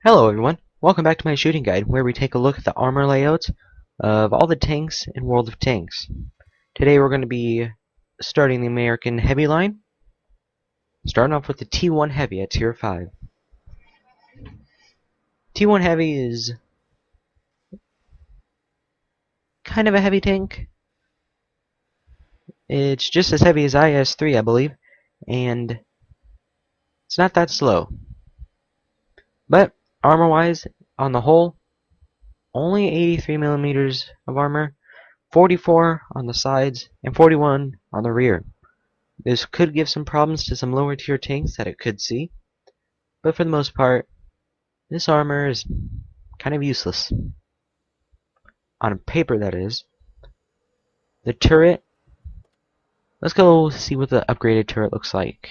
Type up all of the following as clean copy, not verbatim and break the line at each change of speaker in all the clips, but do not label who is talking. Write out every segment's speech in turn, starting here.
Hello everyone, welcome back to my shooting guide where we take a look at the armor layouts of all the tanks in World of Tanks. Today we're going to be starting the American Heavy line, starting off with the T1 Heavy at Tier 5. T1 Heavy is kind of a heavy tank. It's just as heavy as IS-3 I believe, and it's not that slow. But armor wise, on the whole, only 83 millimeters of armor, 44 on the sides, and 41 on the rear. This could give some problems to some lower tier tanks that it could see, but for the most part, this armor is kind of useless. On paper, that is. The turret, let's go see what the upgraded turret looks like.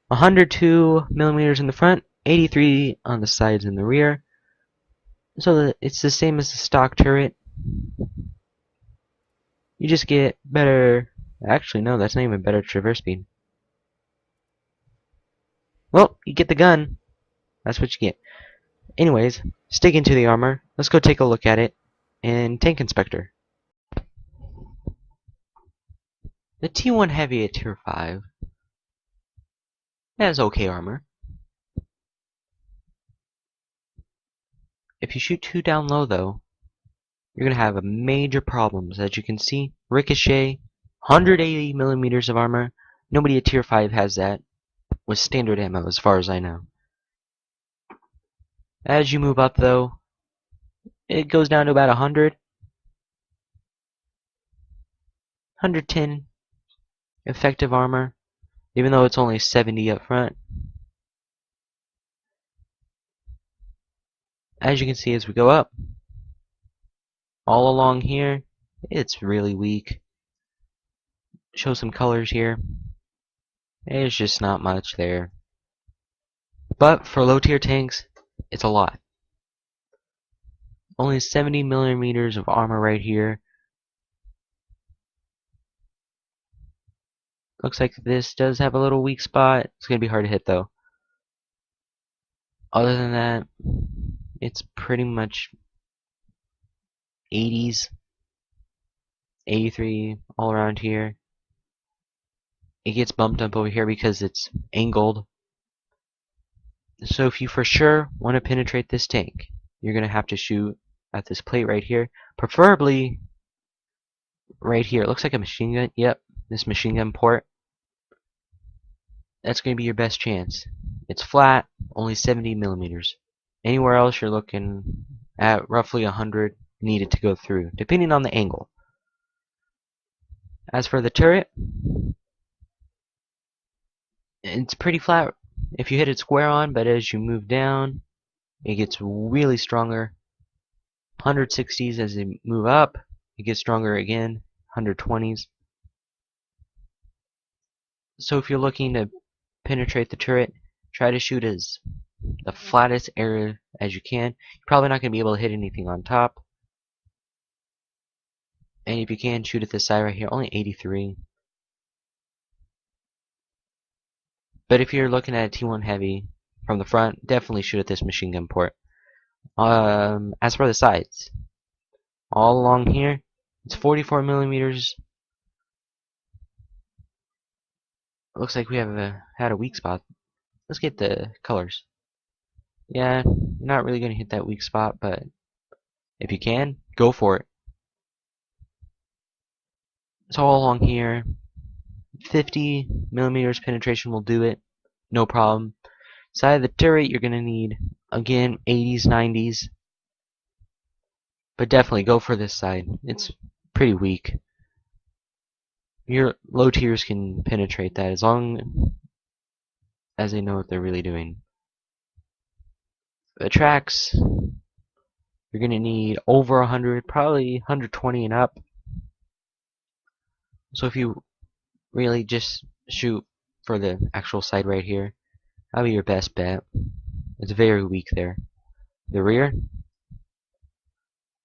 102 millimeters in the front, 83 on the sides and the rear. So it's the same as the stock turret. You just get better. Actually, no, that's not even better traverse speed. Well, you get the gun. That's what you get. Anyways, sticking to the armor, let's go take a look at it in Tank Inspector. The T1 Heavy at Tier 5 has okay armor. If you shoot too down low though, you're going to have major problems. As you can see, ricochet, 180 millimeters of armor. Nobody at Tier 5 has that with standard ammo as far as I know. As you move up though, it goes down to about 100. 110 effective armor, even though it's only 70 up front. As you can see as we go up, all along here, it's really weak. Show some colors here. There's just not much there. But for low tier tanks, it's a lot. Only 70 millimeters of armor right here. Looks like this does have a little weak spot. It's going to be hard to hit though. Other than that, it's pretty much 80s, 83 all around here. It gets bumped up over here because it's angled. So if you for sure want to penetrate this tank, you're going to have to shoot at this plate right here. Preferably right here. It looks like a machine gun. Yep, this machine gun port. That's going to be your best chance. It's flat, only 70 millimeters. Anywhere else you're looking at roughly 100 needed to go through, depending on the angle. As for the turret, it's pretty flat if you hit it square on, but as you move down, it gets really stronger. 160s as they move up, it gets stronger again, 120s. So if you're looking to penetrate the turret, try to shoot as the flattest area as you can. You're probably not going to be able to hit anything on top. And if you can, shoot at this side right here, only 83. But if you're looking at a T1 Heavy from the front, definitely shoot at this machine gun port. As for the sides, all along here, it's 44 millimeters. Looks like we have had a weak spot. Let's get the colors. Yeah, you're not really going to hit that weak spot, but if you can, go for it. It's all along here. 50 millimeters penetration will do it. No problem. Side of the turret, you're going to need, again, 80s, 90s. But definitely go for this side. It's pretty weak. Your low tiers can penetrate that as long as they know what they're really doing. The tracks, you're going to need over 100, probably 120 and up. So if you really just shoot for the actual side right here, that'll be your best bet. It's very weak there. The rear,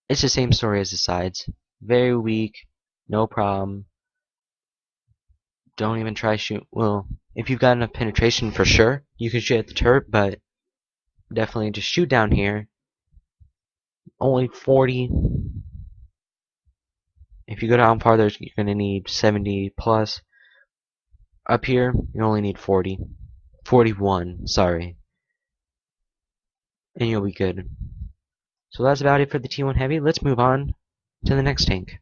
it's the same story as the sides. Very weak, no problem. Don't even try shoot. Well, if you've got enough penetration for sure, You can shoot at the turret, but definitely just shoot down here. Only 40. If you go down farther, you're going to need 70 plus. Up here, you only need 40. 41, sorry. And you'll be good. So that's about it for the T1 Heavy. Let's move on to the next tank.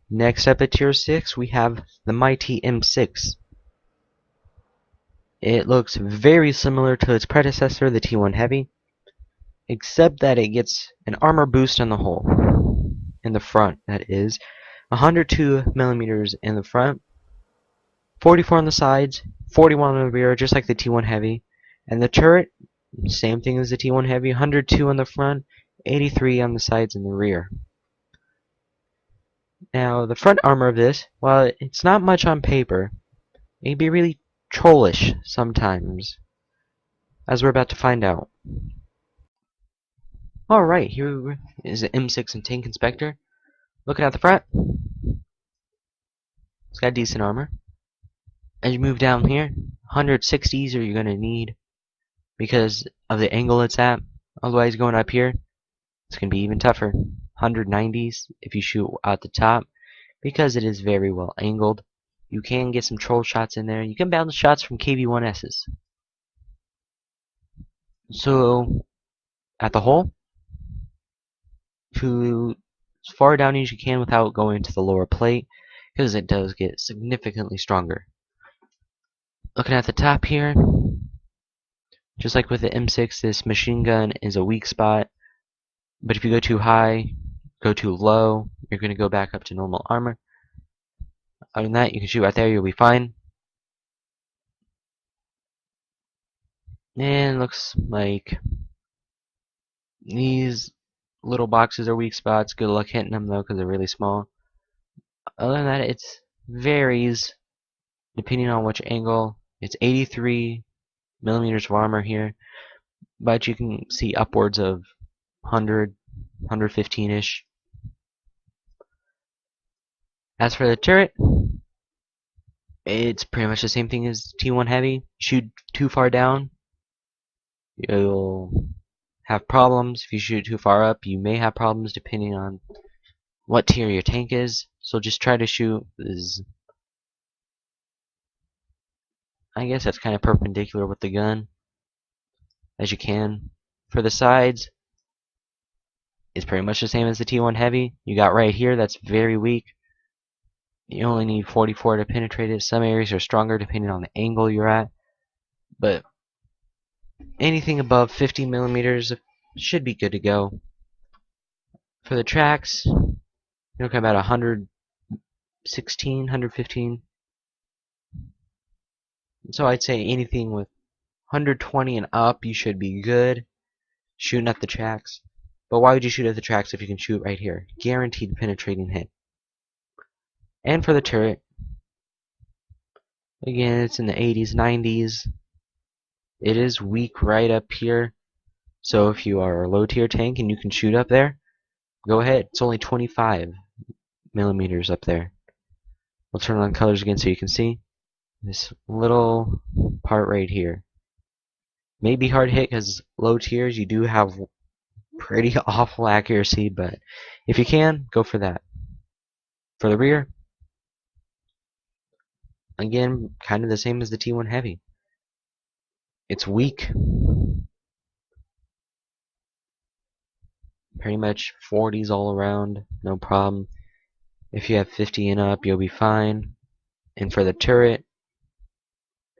Next up at Tier 6, we have the mighty M6. It looks very similar to its predecessor, the T1 Heavy, except that it gets an armor boost on the hull. In the front, that is. 102 millimeters in the front, 44 on the sides, 41 on the rear, just like the T1 Heavy. And the turret, same thing as the T1 Heavy, 102 on the front, 83 on the sides and the rear. Now, the front armor of this, while it's not much on paper, it can be really trollish sometimes, as we're about to find out. Alright, here is the M6 and Tank Inspector. Looking at the front, it's got decent armor. As you move down here, 160s are you're going to need because of the angle it's at. Otherwise, going up here, it's going to be even tougher. 190s if you shoot out the top because it is very well angled. You can get some troll shots in there. You can bounce shots from KV-1Ss. So, at the hull, shoot as far down as you can without going to the lower plate because it does get significantly stronger. Looking at the top here, just like with the M6, this machine gun is a weak spot. But if you go too high, go too low, you're going to go back up to normal armor. Other than that, you can shoot right there, you'll be fine. And looks like these little boxes are weak spots. Good luck hitting them though, because they're really small. Other than that, it varies depending on which angle. It's 83 millimeters of armor here, but you can see upwards of 100, 115-ish. As for the turret, it's pretty much the same thing as T1 Heavy. Shoot too far down, you'll have problems. If you shoot too far up, you may have problems depending on what tier your tank is. So just try to shoot I guess that's kind of perpendicular with the gun as you can. For the sides, it's pretty much the same as the T1 Heavy. You got right here, that's very weak. You only need 44 to penetrate it. Some areas are stronger depending on the angle you're at. But anything above 50 millimeters should be good to go. For the tracks, you're looking about 116, 115. So I'd say anything with 120 and up, you should be good shooting at the tracks. But why would you shoot at the tracks if you can shoot right here? Guaranteed penetrating hit. And for the turret, again, it's in the 80s, 90s. It is weak right up here. So if you are a low tier tank and you can shoot up there, go ahead. It's only 25 millimeters up there. We'll turn on colors again so you can see this little part right here. May be hard to hit because low tiers you do have pretty awful accuracy, but if you can, go for that. For the rear, again, kind of the same as the T1 Heavy. It's weak. Pretty much 40s all around, no problem. If you have 50 and up, you'll be fine. And for the turret,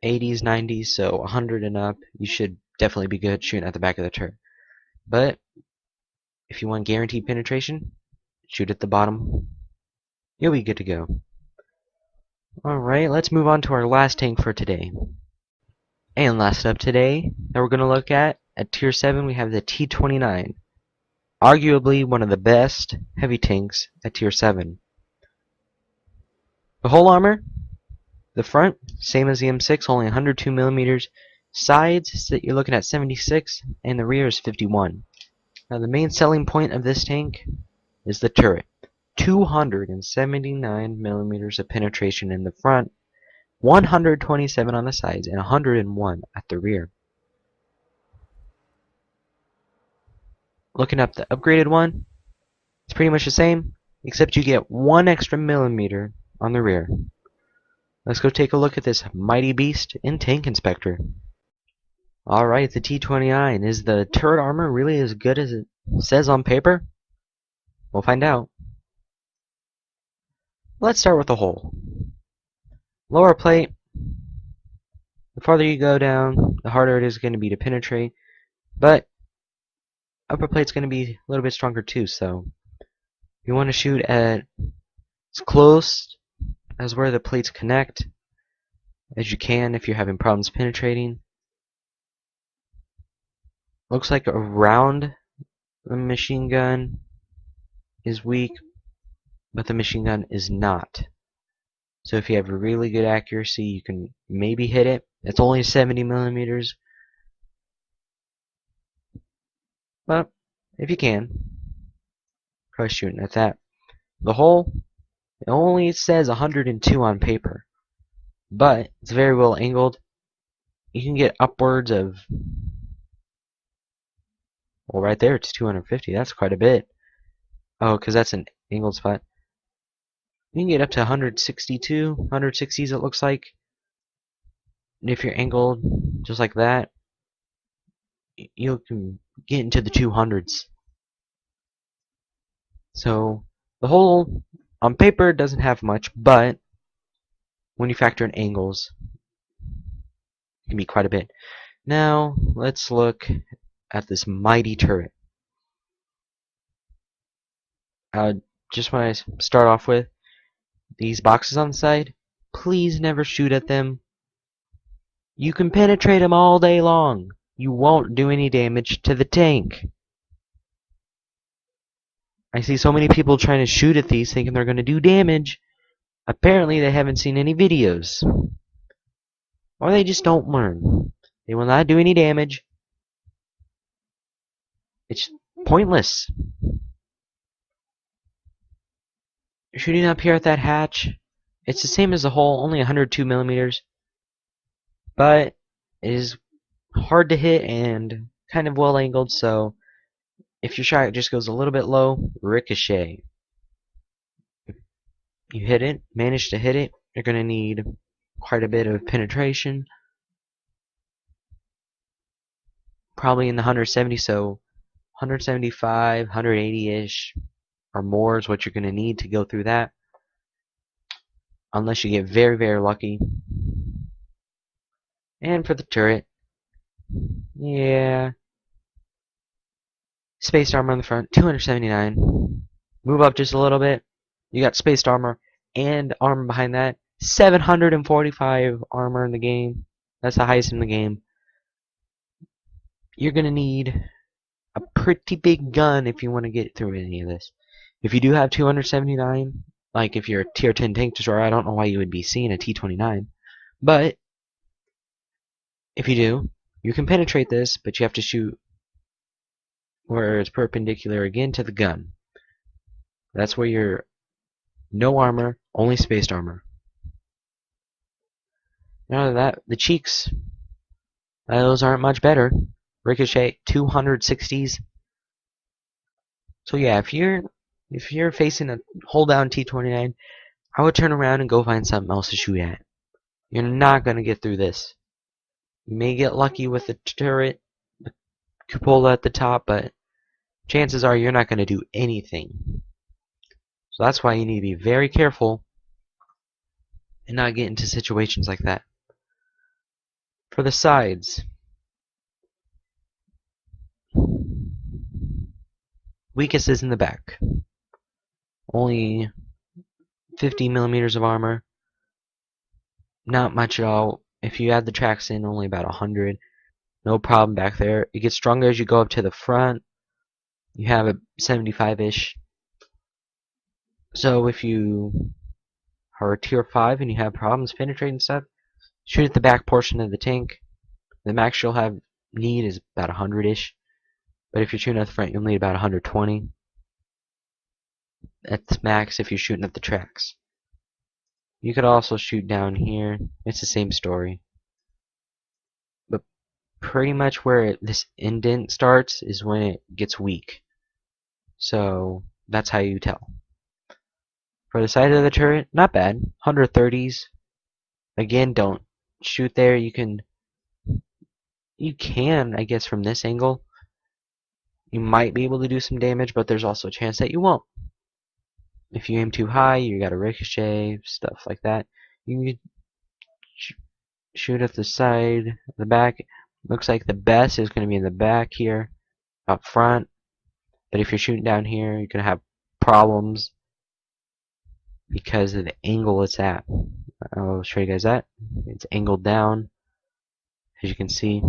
80s, 90s, so 100 and up, you should definitely be good shooting at the back of the turret. But if you want guaranteed penetration, shoot at the bottom. You'll be good to go. Alright, let's move on to our last tank for today. And last up today that we're going to look at Tier 7, we have the T29. Arguably one of the best heavy tanks at Tier 7. The whole armor, the front, same as the M6, only 102 millimeters. Sides, that you're looking at 76, and the rear is 51. Now the main selling point of this tank is the turret. 279 millimeters of penetration in the front, 127 on the sides, and 101 at the rear. Looking up the upgraded one, it's pretty much the same, except you get 1 extra millimeter on the rear. Let's go take a look at this mighty beast in Tank Inspector. Alright, the T-29. Is the turret armor really as good as it says on paper? We'll find out. Let's start with the hull. Lower plate, the farther you go down, the harder it is going to be to penetrate, but upper plate's going to be a little bit stronger too, so you want to shoot at as close as where the plates connect as you can if you're having problems penetrating. Looks like around the machine gun is weak, but the machine gun is not. So if you have really good accuracy, you can maybe hit it. It's only 70 millimeters, but if you can, try shooting at that. The hull, it only says 102 on paper, but it's very well angled. You can get upwards of, well, right there it's 250. That's quite a bit. Oh, because that's an angled spot. You can get up to 162, 160s it looks like. And if you're angled just like that, you can get into the 200s. So the hull on paper doesn't have much, but when you factor in angles, it can be quite a bit. Now let's look at this mighty turret. Just want to start off with these boxes on the side. Please never shoot at them. You can penetrate them all day long. You won't do any damage to the tank. I see so many people trying to shoot at these thinking they're going to do damage. Apparently they haven't seen any videos. Or they just don't learn. They will not do any damage. It's pointless. Shooting up here at that hatch, it's the same as the hull, only 102 millimeters. But it is hard to hit and kind of well angled, so if your shot just goes a little bit low, ricochet. If you hit it, manage to hit it, you're going to need quite a bit of penetration. Probably in the 170, so 175, 180-ish or more is what you're going to need to go through that. Unless you get very, very lucky. And for the turret, yeah. Spaced armor on the front, 279. Move up just a little bit. You got spaced armor and armor behind that. 745 armor in the game. That's the highest in the game. You're going to need a pretty big gun if you want to get through any of this. If you do have 279, like if you're a tier 10 tank destroyer, I don't know why you would be seeing a T-29. But if you do, you can penetrate this, but you have to shoot where it's perpendicular again to the gun. That's where you're no armor, only spaced armor. Now that, the cheeks, those aren't much better. Ricochet, 260s. So yeah, if you're facing a hold down T-29, I would turn around and go find something else to shoot at. You're not going to get through this. You may get lucky with the turret, the cupola at the top, but chances are you're not going to do anything. So that's why you need to be very careful and not get into situations like that. For the sides, weakest is in the back. Only 50 millimeters of armor. Not much at all. If you add the tracks in, only about 100. No problem back there. It gets stronger as you go up to the front. You have a 75-ish. So if you are a tier 5 and you have problems penetrating stuff, shoot at the back portion of the tank. The max you'll need is about 100-ish. But if you're shooting at the front, you'll need about 120. That's max if you're shooting at the tracks. You could also shoot down here. It's the same story. But pretty much where this indent starts is when it gets weak. So that's how you tell. For the side of the turret, not bad. 130s. Again, don't shoot there. You can, I guess, from this angle. You might be able to do some damage, but there's also a chance that you won't. If you aim too high, you got a ricochet, stuff like that. You can shoot at the side, the back. Looks like the best is going to be in the back here, up front. But if you're shooting down here, you're going to have problems because of the angle it's at. I'll show you guys that. It's angled down, as you can see.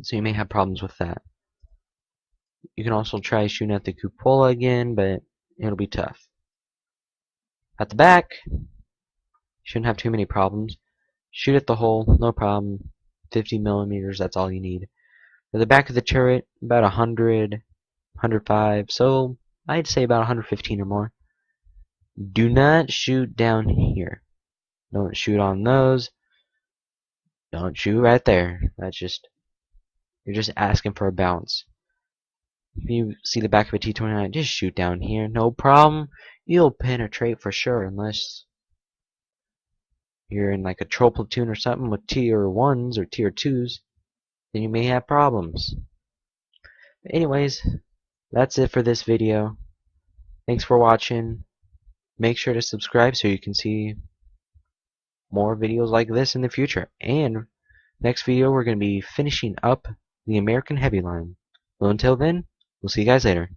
So you may have problems with that. You can also try shooting at the cupola again, but it'll be tough. At the back, you shouldn't have too many problems. Shoot at the hole, no problem. 50 millimeters, that's all you need. For the back of the turret, about 100, 105, so I'd say about 115 or more. Do not shoot down here. Don't shoot on those. Don't shoot right there. You're just asking for a bounce. If you see the back of a T-29, just shoot down here. No problem. You'll penetrate for sure, unless you're in like a troll platoon or something with tier 1s or tier 2s. Then you may have problems. But anyways, that's it for this video. Thanks for watching. Make sure to subscribe so you can see more videos like this in the future. And next video, we're going to be finishing up the American Heavy line. Well, until then, we'll see you guys later.